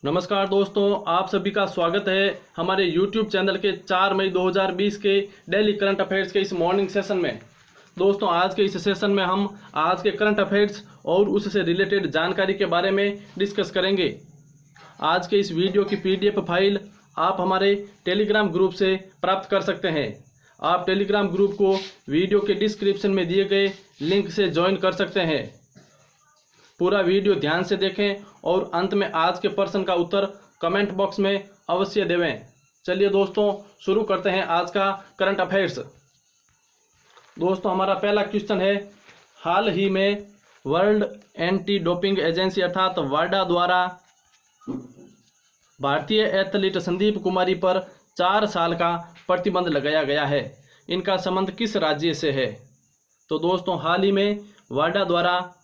नमस्कार दोस्तों, आप सभी का स्वागत है हमारे YouTube चैनल के 4 मई 2020 के डेली करंट अफेयर्स के इस मॉर्निंग सेशन में। दोस्तों, आज के इस सेशन में हम आज के करंट अफेयर्स और उससे रिलेटेड जानकारी के बारे में डिस्कस करेंगे। आज के इस वीडियो की PDF फाइल आप हमारे टेलीग्राम ग्रुप से प्राप्त कर सकते हैं। आप टेलीग्राम ग्रुप को वीडियो के डिस्क्रिप्शन में दिए गए लिंक से ज्वाइन कर सकते हैं। पूरा वीडियो ध्यान से देखें और अंत में आज के प्रश्न का उत्तर कमेंट बॉक्स में अवश्य देवें। चलिए दोस्तों, शुरू करते हैं आज का करंट अफेयर्स। दोस्तों, हमारा पहला क्वेश्चन है, हाल ही में वर्ल्ड एंटी डोपिंग एजेंसी अर्थात वाडा द्वारा भारतीय एथलीट संदीप कुमारी पर 4 साल का प्रतिबंध लगाया गया है। इनका संबंध किस राज्य से है? तो दोस्तों, हाल ही में वाडा द्वारा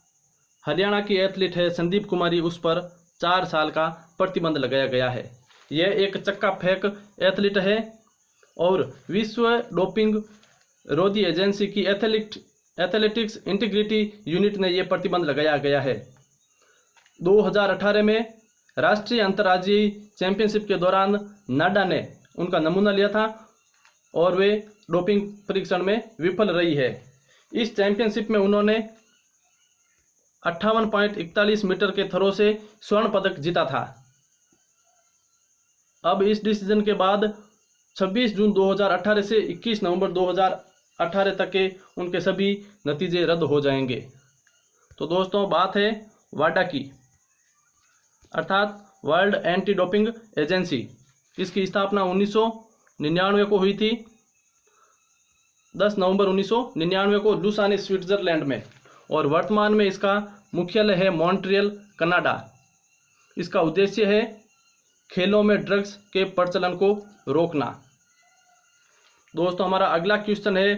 हरियाणा की एथलीट है संदीप कुमारी, उस पर 4 साल का प्रतिबंध लगाया गया है। यह एक चक्का फेंक एथलीट है और विश्व डोपिंग रोधी एजेंसी की एथलेटिक्स इंटीग्रिटी यूनिट ने यह प्रतिबंध लगाया गया है। 2018 में राष्ट्रीय अंतर्राज्यीय चैंपियनशिप के दौरान नाडा ने उनका नमूना लिया था और वे डोपिंग परीक्षण में विफल रही है। इस चैंपियनशिप में उन्होंने 58.41 मीटर के थ्रो से स्वर्ण पदक जीता था। अब इस डिसीजन के बाद 26 जून 2018 से 21 नवंबर 2018 तक के उनके सभी नतीजे रद्द हो जाएंगे। तो दोस्तों, बात है वाडा की, अर्थात वर्ल्ड एंटी डोपिंग एजेंसी। इसकी स्थापना 1999 को हुई थी, 10 नवंबर 1999 को लुसाने स्विट्जरलैंड में, और वर्तमान में इसका मुख्यालय है मॉन्ट्रियल, कनाडा। इसका उद्देश्य है खेलों में ड्रग्स के प्रचलन को रोकना। दोस्तों, हमारा अगला क्वेश्चन है,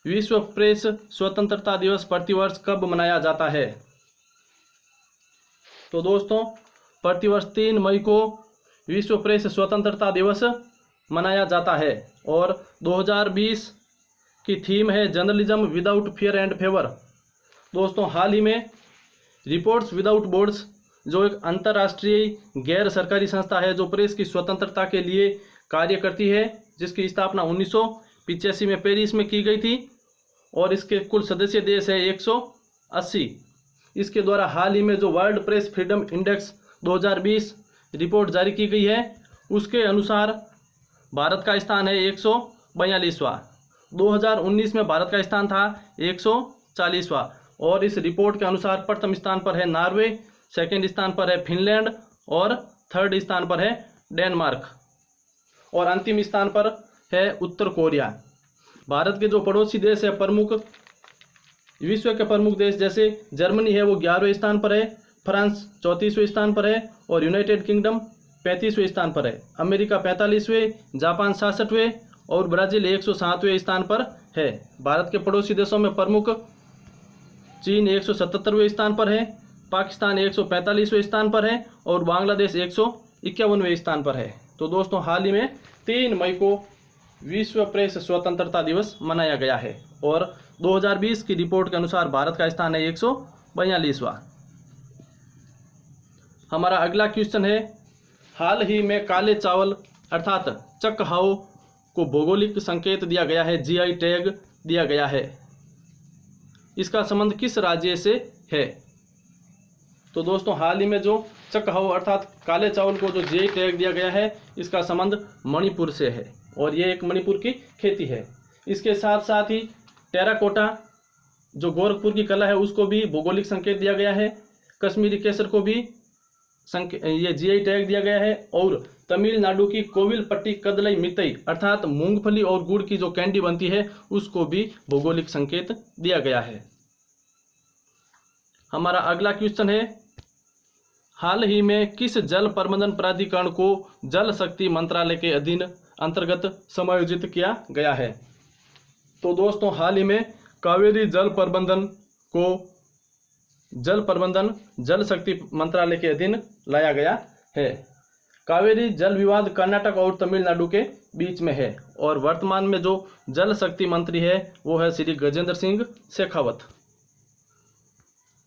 विश्व प्रेस स्वतंत्रता दिवस प्रतिवर्ष कब मनाया जाता है? तो दोस्तों, प्रतिवर्ष 3 मई को विश्व प्रेस स्वतंत्रता दिवस मनाया जाता है और 2020 की थीम है journalism without fear and favour. दोस्तों, हाल ही में रिपोर्ट्स विदाउट बॉर्डर्स, जो एक अंतर्राष्ट्रीय गैर सरकारी संस्था है जो प्रेस की स्वतंत्रता के लिए कार्य करती है, जिसकी स्थापना 1985 में पेरिस में की गई थी और इसके कुल सदस्य देश है 180। इसके द्वारा हाल ही में जो world press freedom index 2020 report जारी की गई है, उसके अनुसार भारत का स्थान है 142वां। 2019 में भारत का स्थान था 140वां और इस रिपोर्ट के अनुसार प्रथम स्थान पर है नॉर्वे, सेकंड स्थान पर है फिनलैंड और थर्ड स्थान पर है डेनमार्क और अंतिम स्थान पर है उत्तर कोरिया। भारत के जो पड़ोसी देश है, विश्व के प्रमुख देश जैसे जर्मनी है, वो 11वें स्थान पर है, फ्रांस 34वें स्थान पर है और यूनाइटेड किंगडम 35वें स्थान पर है, अमेरिका 45वें, जापान 66वें और ब्राज़ील 107वें स्थान पर है। भारत के पड़ोसी देशों में प्रमुख चीन 177वें स्थान पर है, पाकिस्तान 145वें स्थान पर है और बांग्लादेश 151वें स्थान पर है। तो दोस्तों, हाल ही में 3 मई को विश्व प्रेस स्वतंत्रता दिवस मनाया गया है और 2020 की रिपोर्ट के अनुसार भारत का स्थान है 142वां। हमारा अगला क्वेश्चन है, हाल ही में काले चावल अर्थात चकहाओ को भौगोलिक संकेत दिया गया है, GI टैग दिया गया है। इसका संबंध किस राज्य से है? तो दोस्तों, हाल ही में जो चकहाओ अर्थात काले चावल को जो GI टैग दिया गया है, इसका संबंध मणिपुर से है और ये एक मणिपुर की खेती है। इसके साथ साथ ही टेराकोटा जो गोरखपुर की कला है, उसको भी भौगोलिक संकेत दिया गया है। कश्मीरी केसर को भी ये GI टैग दिया गया है और तमिलनाडु की कोविलपट्टी कदलई मितई अर्थात मूंगफली और गुड़ की जो कैंडी बनती है, उसको भी भौगोलिक संकेत दिया गया है। हमारा अगला क्वेश्चन है, हाल ही में किस जल प्रबंधन प्राधिकरण को जल शक्ति मंत्रालय के अंतर्गत समायोजित किया गया है? तो दोस्तों, हाल ही में कावेरी जल प्रबंधन जल शक्ति मंत्रालय के अधीन लाया गया है। कावेरी जल विवाद कर्नाटक और तमिलनाडु के बीच में है और वर्तमान में जो जल शक्ति मंत्री है वो है श्री गजेंद्र सिंह शेखावत।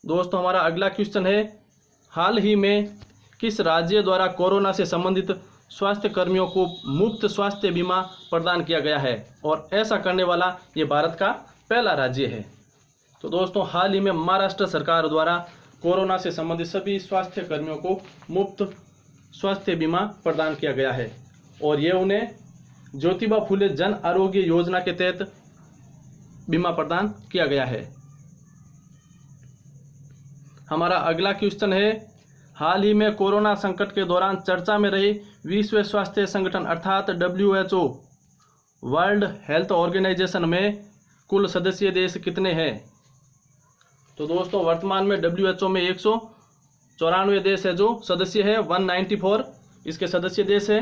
दोस्तों, हमारा अगला क्वेश्चन है, हाल ही में किस राज्य द्वारा कोरोना से संबंधित स्वास्थ्य कर्मियों को मुफ्त स्वास्थ्य बीमा प्रदान किया गया है, और ऐसा करने वाला ये भारत का पहला राज्य है। तो दोस्तों हाल ही में महाराष्ट्र सरकार द्वारा कोरोना से संबंधित सभी स्वास्थ्य कर्मियों को मुफ्त स्वास्थ्य बीमा प्रदान किया गया है, और ये उन्हें ज्योतिबा फुले जन आरोग्य योजना के तहत बीमा प्रदान किया गया है। हमारा अगला क्वेश्चन है, हाल ही में कोरोना संकट के दौरान चर्चा में रही विश्व स्वास्थ्य संगठन अर्थात WHO वर्ल्ड हेल्थ ऑर्गेनाइजेशन में कुल सदस्य देश कितने हैं? तो दोस्तों वर्तमान में WHO में 194 देश है जो सदस्य है, 194 इसके सदस्य देश है,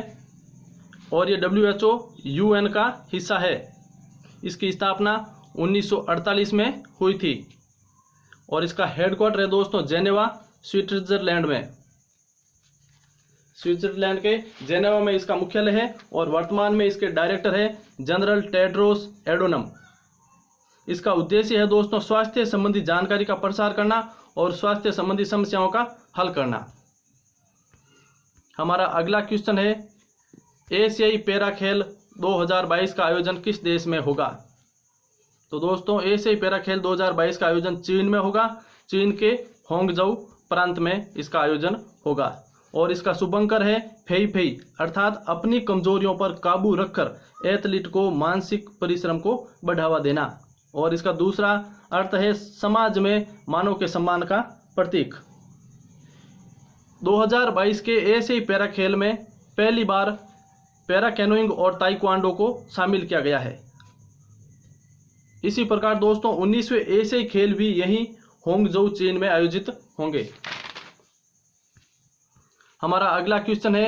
और ये WHO UN का हिस्सा है। इसकी स्थापना 1948 में हुई थी, और इसका हेडक्वार्टर है दोस्तों जेनेवा स्विट्जरलैंड में। स्विट्जरलैंड के जेनेवा में इसका मुख्यालय है, और वर्तमान में इसके डायरेक्टर है जनरल टेड्रोस एडोनम। इसका उद्देश्य है दोस्तों स्वास्थ्य संबंधी जानकारी का प्रसार करना और स्वास्थ्य संबंधी समस्याओं का हल करना। हमारा अगला क्वेश्चन है, एशियाई पैरा खेल 2022 का आयोजन किस देश में होगा? तो दोस्तों एशियाई पैरा खेल 2022 का आयोजन चीन में होगा। चीन के होंगजोउ प्रांत में इसका आयोजन होगा, और इसका शुभंकर है फेई फेई अर्थात अपनी कमजोरियों पर काबू रखकर एथलीट को मानसिक परिश्रम को बढ़ावा देना, और इसका दूसरा अर्थ है समाज में मानव के सम्मान का प्रतीक। 2022 के एशियाई पैरा खेल में पहली बार पैरा कैनोइंग और ताइक्वांडो को शामिल किया गया है। इसी प्रकार दोस्तों 19वें एशियाई खेल भी यहीं होंगजोउ चीन में आयोजित होंगे। हमारा अगला क्वेश्चन है,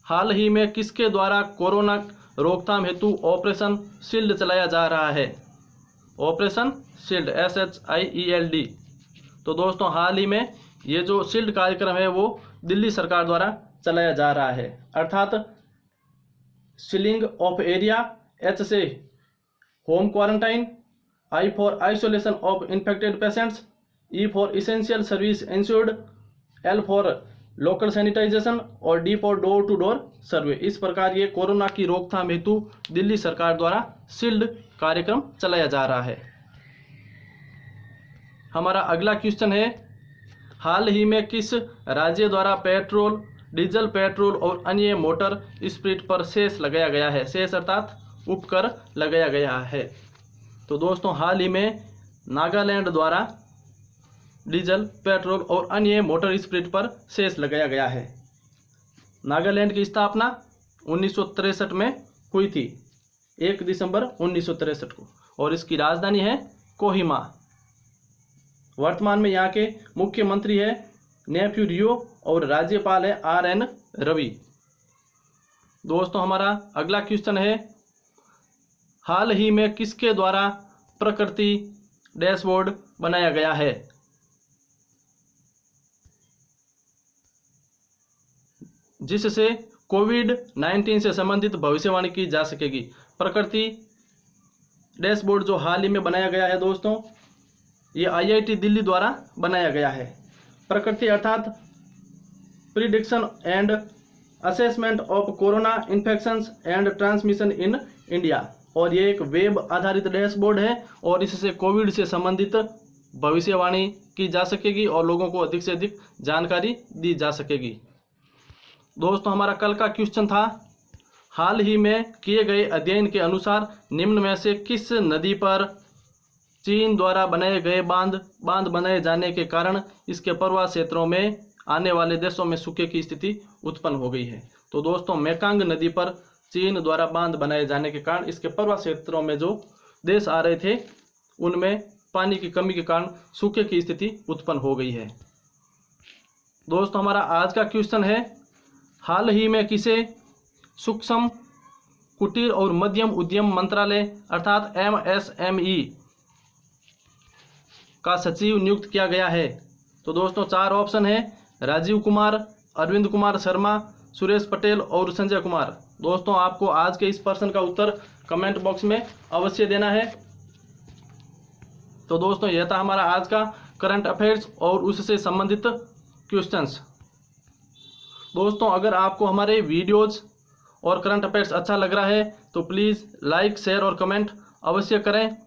हाल ही में किसके द्वारा कोरोना रोकथाम हेतु ऑपरेशन शील्ड चलाया जा रहा है? Operation shield SHIELD। तो दोस्तों हाल ही में ये जो शील्ड कार्यक्रम है वो दिल्ली सरकार द्वारा चलाया जा रहा है, अर्थात सीलिंग ऑफ एरिया, H से home quarantine, I for isolation of infected patients, E for essential service insured, L for local sanitization और D for door to door survey. इस प्रकार ये कोरोना की रोकथाम हेतु दिल्ली सरकार द्वारा शील्ड कार्यक्रम चलाया जा रहा है। हमारा अगला क्वेश्चन है, हाल ही में किस राज्य द्वारा पेट्रोल, डीजल, पेट्रोल और अन्य मोटर स्पिरिट पर सेस लगाया गया है? सेस अर्थात उपकर लगाया गया है। तो दोस्तों हाल ही में नागालैंड द्वारा डीजल, पेट्रोल और अन्य मोटर स्पिरिट पर सेस लगाया गया है। नागालैंड की स्थापना 1963 में हुई थी, 1 दिसंबर 1963 को, और इसकी राजधानी है कोहिमा। वर्तमान में यहाँ के मुख्यमंत्री है नेफ्यू रियो और राज्यपाल है RN रवि। दोस्तों हमारा अगला क्वेश्चन है, हाल ही में किसके द्वारा प्रकृति डैशबोर्ड बनाया गया है? जिससे कोविड-19 से संबंधित भविष्यवाणी की जा सकेगी। प्रकृति डैशबोर्ड जो हाल ही में बनाया गया है दोस्तों, ये IIT दिल्ली द्वारा बनाया गया है। प्रकृति अर्थात prediction and assessment of corona infections and transmission in India, और ये एक वेब आधारित डैशबोर्ड है, और इससे कोविड से संबंधित भविष्यवाणी की जा सकेगी और लोगों को अधिक से अधिक जानकारी दी जा सकेगी। दोस्तों हमारा कल का क्वेश्चन था, हाल ही में किए गए अध्ययन के अनुसार निम्न में से किस नदी पर चीन द्वारा बनाए गए बांध बनाए जाने के कारण इसके प्रवाह क्षेत्रों में आने वाले देशों में सूखे की स्थिति उत्पन्न हो गई है? तो दोस्तों मेकांग नदी पर चीन द्वारा बांध बनाए जाने के कारण इसके प्रवाह क्षेत्रों में जो देश आ रहे थे उनमें पानी की कमी के कारण सूखे की स्थिति उत्पन्न हो गई है। दोस्तों हमारा आज का क्वेश्चन है, हाल ही में किसे सूक्ष्म कुटीर और मध्यम उद्यम मंत्रालय अर्थात MSME का सचिव नियुक्त किया गया है? तो दोस्तों 4 ऑप्शन है, राजीव कुमार, अरविंद कुमार शर्मा, सुरेश पटेल और संजय कुमार। दोस्तों आपको आज के इस प्रश्न का उत्तर कमेंट बॉक्स में अवश्य देना है। तो दोस्तों यह था हमारा आज का करंट अफेयर्स और उससे संबंधित क्वेश्चंस। दोस्तों, अगर आपको हमारे वीडियोज़ और करंट अफेयर्स अच्छा लग रहा है तो प्लीज़ लाइक, शेयर और कमेंट अवश्य करें।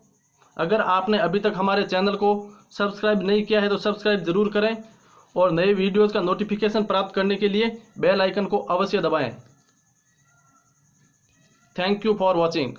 अगर आपने अभी तक हमारे चैनल को सब्सक्राइब नहीं किया है तो सब्सक्राइब ज़रूर करें और नए वीडियोज़ का नोटिफिकेशन प्राप्त करने के लिए बेल आइकन को अवश्य दबाएं। Thank you for watching.